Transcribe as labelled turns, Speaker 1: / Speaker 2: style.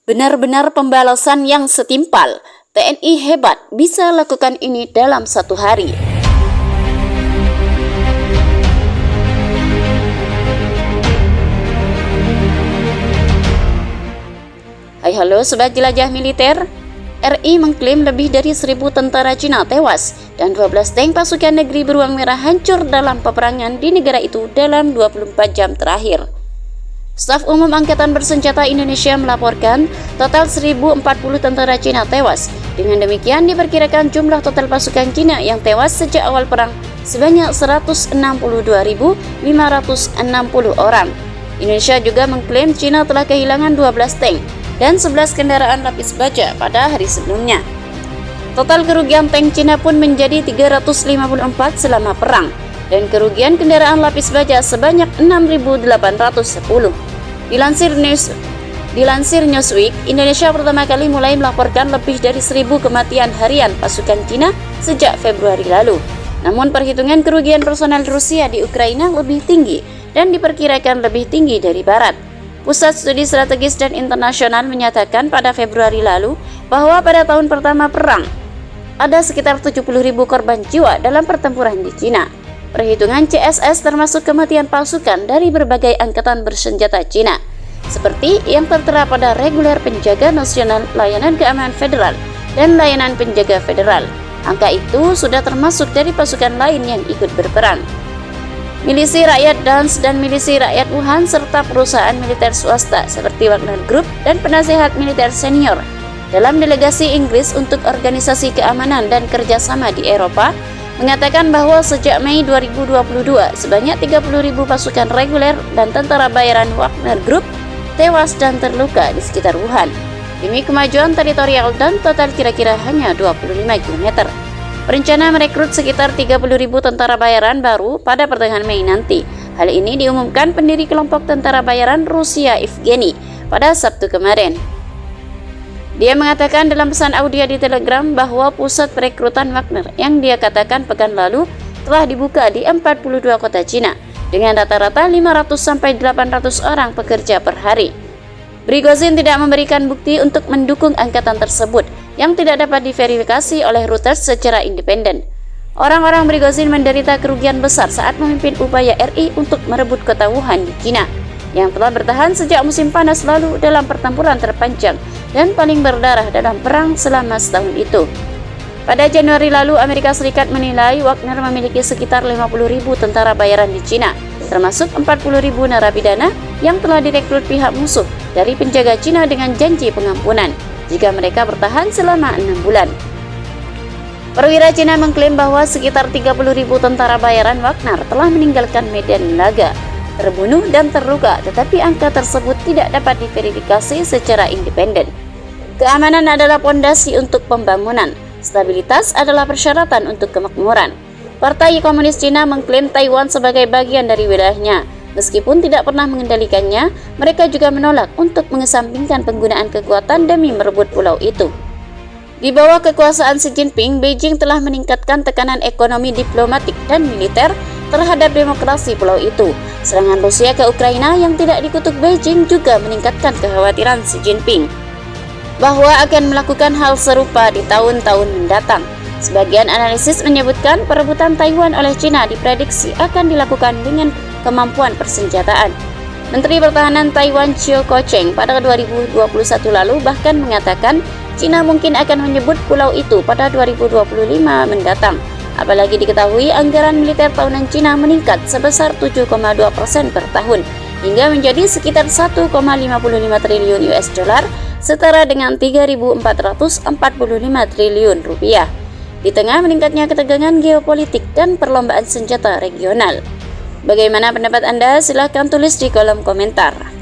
Speaker 1: Benar-benar pembalasan yang setimpal. TNI hebat, bisa lakukan ini dalam satu hari. Hai halo Sobat Jelajah Militer. RI mengklaim lebih dari 1.000 tentara Cina tewas dan 12 tank pasukan negeri beruang merah hancur dalam peperangan di negara itu dalam 24 jam terakhir. Staf Umum Angkatan Bersenjata Indonesia melaporkan total 1.040 tentara Cina tewas. Dengan demikian diperkirakan jumlah total pasukan Cina yang tewas sejak awal perang sebanyak 162.560 orang. Indonesia juga mengklaim Cina telah kehilangan 12 tank dan 11 kendaraan lapis baja pada hari sebelumnya. Total kerugian tank Cina pun menjadi 354 selama perang dan kerugian kendaraan lapis baja sebanyak 6.810. Dilansir Newsweek, Indonesia pertama kali mulai melaporkan lebih dari 1.000 kematian harian pasukan Cina sejak Februari lalu. Namun perhitungan kerugian personel Rusia di Ukraina lebih tinggi dan diperkirakan lebih tinggi dari Barat. Pusat Studi Strategis dan Internasional menyatakan pada Februari lalu bahwa pada tahun pertama perang ada sekitar 70.000 korban jiwa dalam pertempuran di Cina. Perhitungan CSS termasuk kematian pasukan dari berbagai angkatan bersenjata Cina, seperti yang tertera pada Reguler Penjaga Nasional Layanan Keamanan Federal dan Layanan Penjaga Federal. Angka itu sudah termasuk dari pasukan lain yang ikut berperang. Milisi Rakyat Dansk dan Milisi Rakyat Wuhan serta perusahaan militer swasta seperti Wagner Group dan penasehat militer senior dalam delegasi Inggris untuk Organisasi Keamanan dan Kerjasama di Eropa mengatakan bahwa sejak Mei 2022 sebanyak 30.000 pasukan reguler dan tentara bayaran Wagner Group tewas dan terluka di sekitar Wuhan demi kemajuan teritorial dan total kira-kira hanya 25 km. Berencana merekrut sekitar 30.000 tentara bayaran baru pada pertengahan Mei nanti. Hal ini diumumkan pendiri kelompok tentara bayaran Rusia Evgeny pada Sabtu kemarin. Dia mengatakan dalam pesan audio di Telegram bahwa pusat perekrutan Wagner yang dia katakan pekan lalu telah dibuka di 42 kota Cina dengan rata-rata 500-800 orang pekerja per hari. Prigozhin tidak memberikan bukti untuk mendukung angkatan tersebut yang tidak dapat diverifikasi oleh Reuters secara independen. Orang-orang Prigozhin menderita kerugian besar saat memimpin upaya RI untuk merebut kota Wuhan di Cina, yang telah bertahan sejak musim panas lalu dalam pertempuran terpanjang dan paling berdarah dalam perang selama setahun itu. Pada Januari lalu, Amerika Serikat menilai Wagner memiliki sekitar 50.000 tentara bayaran di Cina, termasuk 40.000 narapidana yang telah direkrut pihak musuh dari penjaga Cina dengan janji pengampunan jika mereka bertahan selama 6 bulan. Perwira Cina mengklaim bahwa sekitar 30.000 tentara bayaran Wagner telah meninggalkan medan laga, terbunuh dan terluka, tetapi angka tersebut tidak dapat diverifikasi secara independen. Keamanan adalah pondasi untuk pembangunan, stabilitas adalah persyaratan untuk kemakmuran. Partai Komunis Cina mengklaim Taiwan sebagai bagian dari wilayahnya. Meskipun tidak pernah mengendalikannya, mereka juga menolak untuk mengesampingkan penggunaan kekuatan demi merebut pulau itu. Di bawah kekuasaan Xi Jinping, Beijing telah meningkatkan tekanan ekonomi, diplomatik, dan militer terhadap demokrasi pulau itu. Serangan Rusia ke Ukraina yang tidak dikutuk Beijing juga meningkatkan kekhawatiran Xi Jinping bahwa akan melakukan hal serupa di tahun-tahun mendatang. Sebagian analisis menyebutkan perebutan Taiwan oleh Cina diprediksi akan dilakukan dengan kemampuan persenjataan. Menteri Pertahanan Taiwan Chiu Ko-cheng pada 2021 lalu bahkan mengatakan Cina mungkin akan menyebut pulau itu pada 2025 mendatang. Apalagi diketahui anggaran militer tahunan Cina meningkat sebesar 7,2% per tahun hingga menjadi sekitar 1,55 triliun US dollar, setara dengan 3.445 triliun rupiah. Di tengah meningkatnya ketegangan geopolitik dan perlombaan senjata regional. Bagaimana pendapat Anda? Silahkan tulis di kolom komentar.